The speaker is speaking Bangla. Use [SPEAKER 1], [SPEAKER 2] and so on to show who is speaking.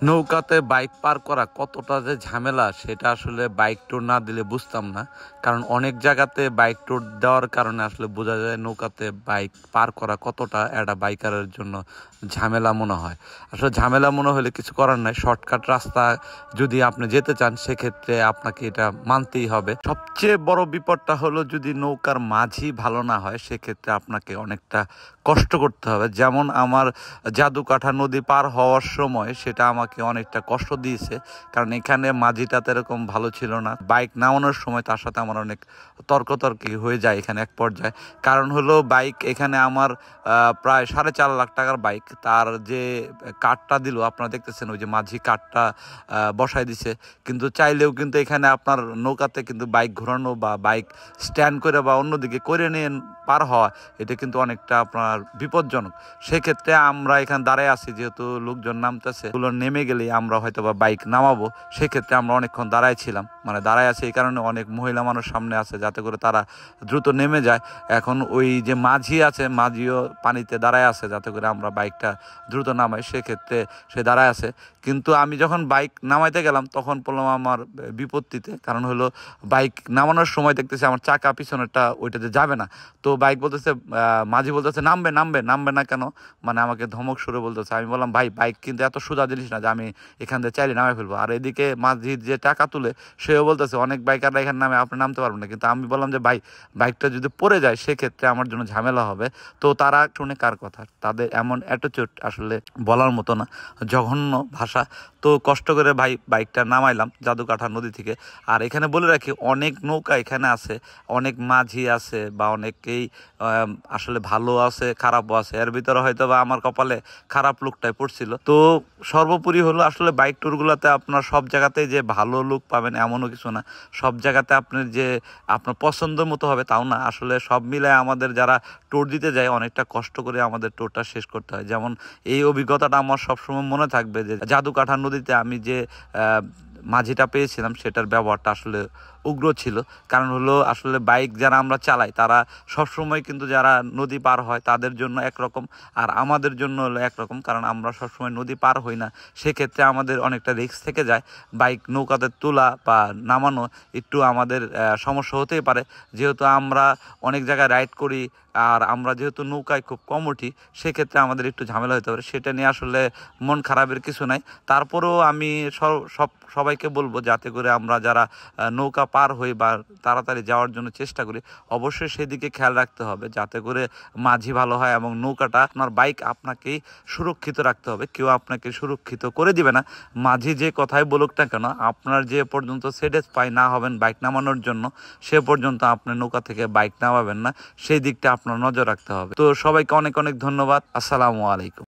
[SPEAKER 1] নৌকাতে বাইক পার করা কতটা যে ঝামেলা সেটা আসলে বাইক ট্যুর না দিলে বুঝতাম না। কারণ অনেক জায়গাতে বাইক ট্যুর দেওয়ার কারণে আসলে বোঝা যায় নৌকাতে বাইক পার করা কতটা একটা বাইকারের জন্য ঝামেলা মনে হয়। আসলে ঝামেলা মনে হলে কিছু করার নাই, শর্টকাট রাস্তা যদি আপনি যেতে চান সেক্ষেত্রে আপনাকে এটা মানতেই হবে। সবচেয়ে বড় বিপদটা হলো যদি নৌকার মাঝি ভালো না হয় সেক্ষেত্রে আপনাকে অনেকটা কষ্ট করতে হবে। যেমন আমার জাদুকাঠা নদী পার হওয়ার সময় সেটা আমাকে অনেকটা কষ্ট দিয়েছে, কারণ এখানে মাঝিটা এরকম ভালো ছিল না। বাইক নামানোর সময় তার সাথে আমার অনেক তর্কতর্কি হয়ে যায় এখানে এক পর্যায়ে। কারণ হলো বাইক এখানে আমার প্রায় 4.5 লাখ টাকার বাইক, তার যে কার্ডটা দিল আপনারা দেখতেছেন, ওই যে মাঝি কার্ডটা বসাই দিছে, কিন্তু চাইলেও কিন্তু এখানে আপনার নৌকাতে কিন্তু বাইক ঘোরানো বা বাইক স্ট্যান্ড করে বা অন্যদিকে করে নিয়ে পার হওয়া এটা কিন্তু অনেকটা আপনার বিপজ্জনক। সেক্ষেত্রে আমরা এখানে দাঁড়ায় আছি, যেহেতু লোকজন নামতেছে, ওগুলো নেমে গেলেই আমরা হয়তো বা বাইক নামাবো। সেক্ষেত্রে আমরা অনেকক্ষণ দাঁড়ায় ছিলাম, মানে দাঁড়ায় আছে এই কারণে অনেক মহিলা মানুষ সামনে আছে যাতে করে তারা দ্রুত নেমে যায়। এখন ওই যে মাঝি আছে, মাঝিও পানিতে দাঁড়ায় আছে যাতে করে আমরা বাইকটা দ্রুত নামাই, সেক্ষেত্রে সে দাঁড়ায় আছে। কিন্তু আমি যখন বাইক নামাইতে গেলাম তখন পড়লাম আমার বিপত্তিতে, কারণ হলো বাইক নামানোর সময় দেখতেছি আমার চাকা পিছনেরটা ওইটাতে যাবে না। তো বাইক বলতেছে, মাঝি বলতেছে নামবে নামবে নামবে না কেন, মানে আমাকে ধমক সুরে বলতেছে। আমি বললাম ভাই বাইক কিন্তু এত সোজা জিনিস না যে আমি এখান থেকে চাইলে নামে ফেলবো। আর এদিকে মাঝি যে টাকা তুলে সেও বলতেছে অনেক বাইকাররা এখানে নামে, আপনি নামতে পারবেন না। কিন্তু আমি বললাম যে ভাই বাইকটা যদি পড়ে যায় সেক্ষেত্রে আমার জন্য ঝামেলা হবে। তো তারা শুনে কার কথা, তাদের এমন অ্যাটিটিউড আসলে বলার মতো না, জঘন্য ভাষা। তো কষ্ট করে ভাই বাইকটা নামাইলাম জাদুকাঠা নদী থেকে। আর এখানে বলে রাখি অনেক নৌকা এখানে আছে, অনেক মাঝি আছে বা অনেকেই আসলে ভালো আছে খারাপও আছে, এর ভিতরে হয়তো বা আমার কপালে খারাপ লোকটাই পড়ছিল। তো সর্বোপরি হলো আসলে বাইক ট্যুরগুলোতে আপনার সব জায়গাতেই যে ভালো লোক পাবেন এমনও কিছু না, সব জায়গাতে আপনার যে আপনার পছন্দ মতো হবে তাও না। আসলে সব মিলে আমাদের যারা ট্যুর দিতে যায় অনেকটা কষ্ট করে আমাদের ট্যুরটা শেষ করতে হয়। যেমন এই অভিজ্ঞতাটা আমার সবসময় মনে থাকবে যে জাদুকাঠা নদীতে আমি যে মাঝিটা পেয়েছিলাম সেটার ব্যবহারটা আসলে উগ্র ছিল। কারণ হলো আসলে বাইক যারা আমরা চালাই তারা সবসময় কিন্তু যারা নদী পার হয় তাদের জন্য একরকম, আর আমাদের জন্য হলো একরকম, কারণ আমরা সবসময় নদী পার হই না। সেক্ষেত্রে আমাদের অনেকটা রিস্ক থেকে যায়। বাইক নৌকাতে তোলা বা নামানো একটু আমাদের সমস্যা হতেই পারে, যেহেতু আমরা অনেক জায়গায় রাইড করি আর আমরা যেহেতু নৌকায় খুব কম উঠি, সেক্ষেত্রে আমাদের একটু ঝামেলা হতে পারে। সেটা নিয়ে আসলে মন খারাপের কিছু নাই। তারপরেও আমি সবাইকে বলবো যাতে করে আমরা যারা নৌকা পার হই বা তাড়াতাড়ি যাওয়ার জন্য চেষ্টা করি, অবশ্যই সেদিকে খেয়াল রাখতে হবে যাতে করে মাঝি ভালো হয় এবং নৌকাটা আপনার বাইক আপনাকেই সুরক্ষিত রাখতে হবে। কেউ আপনাকে সুরক্ষিত করে দিবে না। মাঝি যে কথাই বলুক না কেন, আপনার যে পর্যন্ত স্যাটিসফাই না হবেন বাইক নামানোর জন্য সে পর্যন্ত আপনি নৌকা থেকে বাইক নামাবেন না। সেই দিকটা আপনার নজর রাখতে হবে। তো সবাইকে অনেক অনেক ধন্যবাদ। আসসালামু আলাইকুম।